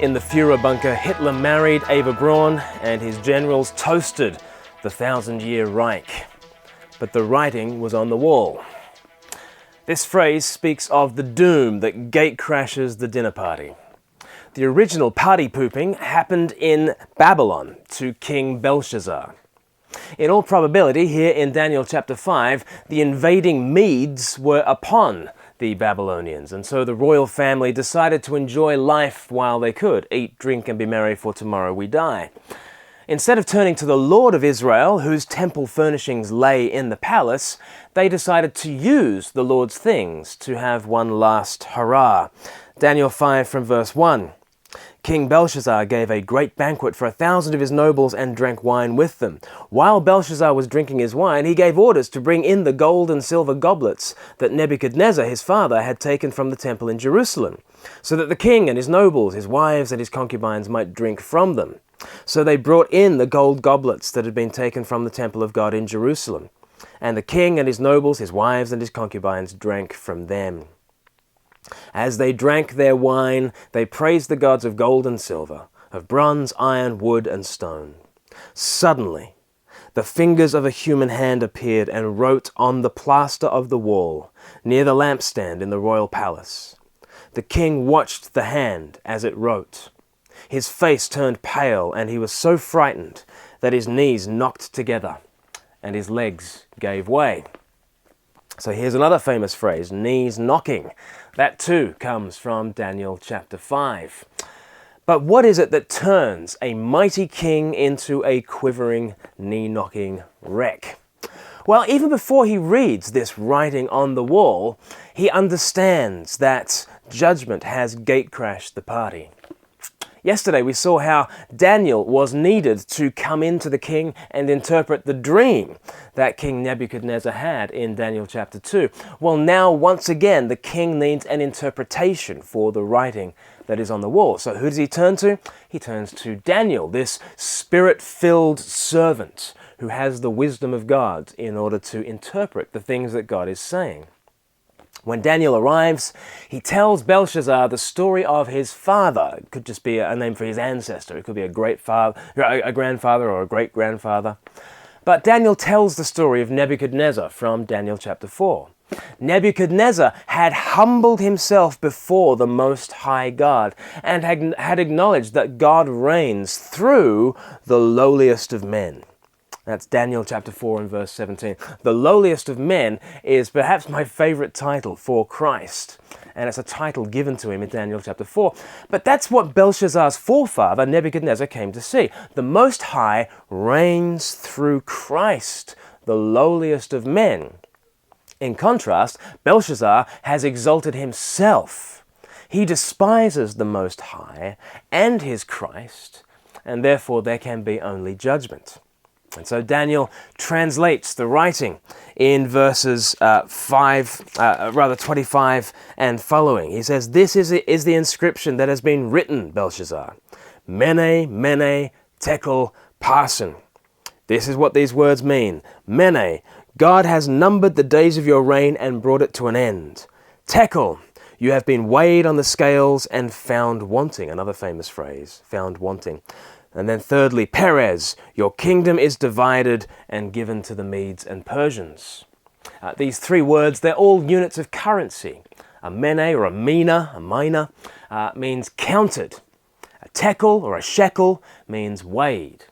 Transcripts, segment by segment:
In the Führer bunker, Hitler married Eva Braun and his generals toasted the 1,000-year Reich. But the writing was on the wall. This phrase speaks of the doom that gatecrashes the dinner party. The original party pooping happened in Babylon to King Belshazzar. In all probability, here in Daniel chapter 5, the invading Medes were upon the Babylonians, and so the royal family decided to enjoy life while they could, eat, drink, and be merry, for tomorrow we die. Instead of turning to the Lord of Israel, whose temple furnishings lay in the palace, they decided to use the Lord's things to have one last hurrah. Daniel 5 from verse 1. King Belshazzar gave a great banquet for 1,000 of his nobles and drank wine with them. While Belshazzar was drinking his wine, he gave orders to bring in the gold and silver goblets that Nebuchadnezzar, his father, had taken from the temple in Jerusalem, so that the king and his nobles, his wives and his concubines might drink from them. So they brought in the gold goblets that had been taken from the temple of God in Jerusalem. And the king and his nobles, his wives and his concubines drank from them. As they drank their wine, they praised the gods of gold and silver, of bronze, iron, wood, and stone. Suddenly, the fingers of a human hand appeared and wrote on the plaster of the wall, near the lampstand in the royal palace. The king watched the hand as it wrote. His face turned pale, and he was so frightened that his knees knocked together and his legs gave way. So here's another famous phrase, knees knocking. That too comes from Daniel chapter 5. But what is it that turns a mighty king into a quivering, knee-knocking wreck? Well, even before he reads this writing on the wall, he understands that judgment has gatecrashed the party. Yesterday we saw how Daniel was needed to come into the king and interpret the dream that King Nebuchadnezzar had in Daniel chapter 2. Well, now once again the king needs an interpretation for the writing that is on the wall. So who does he turn to? He turns to Daniel, this spirit-filled servant who has the wisdom of God in order to interpret the things that God is saying. When Daniel arrives, he tells Belshazzar the story of his father. It could just be a name for his ancestor. It could be a grandfather or a great-grandfather. But Daniel tells the story of Nebuchadnezzar from Daniel chapter 4. Nebuchadnezzar had humbled himself before the Most High God and had acknowledged that God reigns through the lowliest of men. That's Daniel chapter 4 and verse 17. The lowliest of men is perhaps my favorite title for Christ. And it's a title given to him in Daniel chapter 4. But that's what Belshazzar's forefather, Nebuchadnezzar, came to see. The Most High reigns through Christ, the lowliest of men. In contrast, Belshazzar has exalted himself. He despises the Most High and his Christ, and therefore there can be only judgment. And so Daniel translates the writing in verses 25 and following. He says, "This is the inscription that has been written, Belshazzar. Mene, mene, tekel, parsin." This is what these words mean. Mene, God has numbered the days of your reign and brought it to an end. Tekel, you have been weighed on the scales and found wanting. Another famous phrase, found wanting. And then thirdly, Perez, your kingdom is divided and given to the Medes and Persians. These three words, they're all units of currency. A mene or a mina, means counted. A tekel or a shekel means weighed.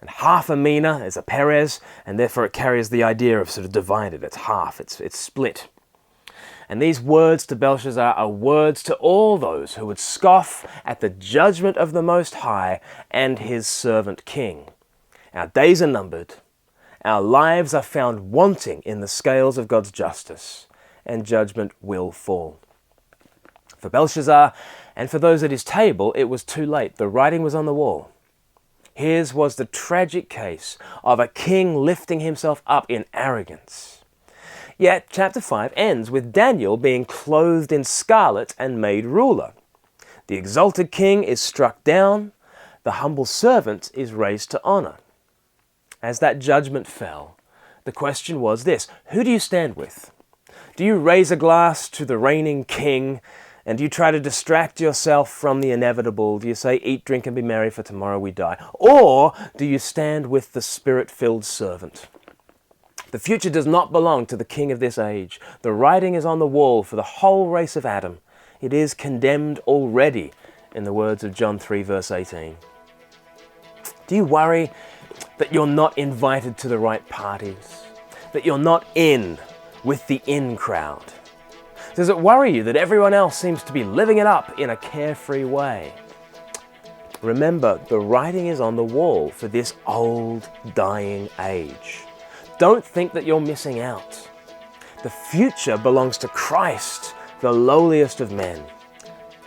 And half a mina is a Perez, and therefore it carries the idea of sort of divided. It's half, it's split. And these words to Belshazzar are words to all those who would scoff at the judgment of the Most High and his servant king. Our days are numbered. Our lives are found wanting in the scales of God's justice, and judgment will fall. For Belshazzar and for those at his table, it was too late. The writing was on the wall. His was the tragic case of a king lifting himself up in arrogance. Yet, chapter 5 ends with Daniel being clothed in scarlet and made ruler. The exalted king is struck down, the humble servant is raised to honor. As that judgment fell, the question was this: who do you stand with? Do you raise a glass to the reigning king And do you try to distract yourself from the inevitable? Do you say, eat, drink, and be merry, for tomorrow we die? Or do you stand with the Spirit-filled servant? The future does not belong to the king of this age. The writing is on the wall for the whole race of Adam. It is condemned already, in the words of John 3, verse 18. Do you worry that you're not invited to the right parties? That you're not in with the in crowd? Does it worry you that everyone else seems to be living it up in a carefree way? Remember, the writing is on the wall for this old, dying age. Don't think that you're missing out. The future belongs to Christ, the lowliest of men,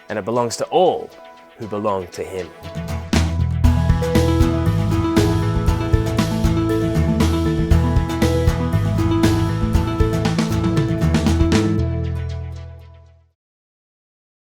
and it belongs to all who belong to him.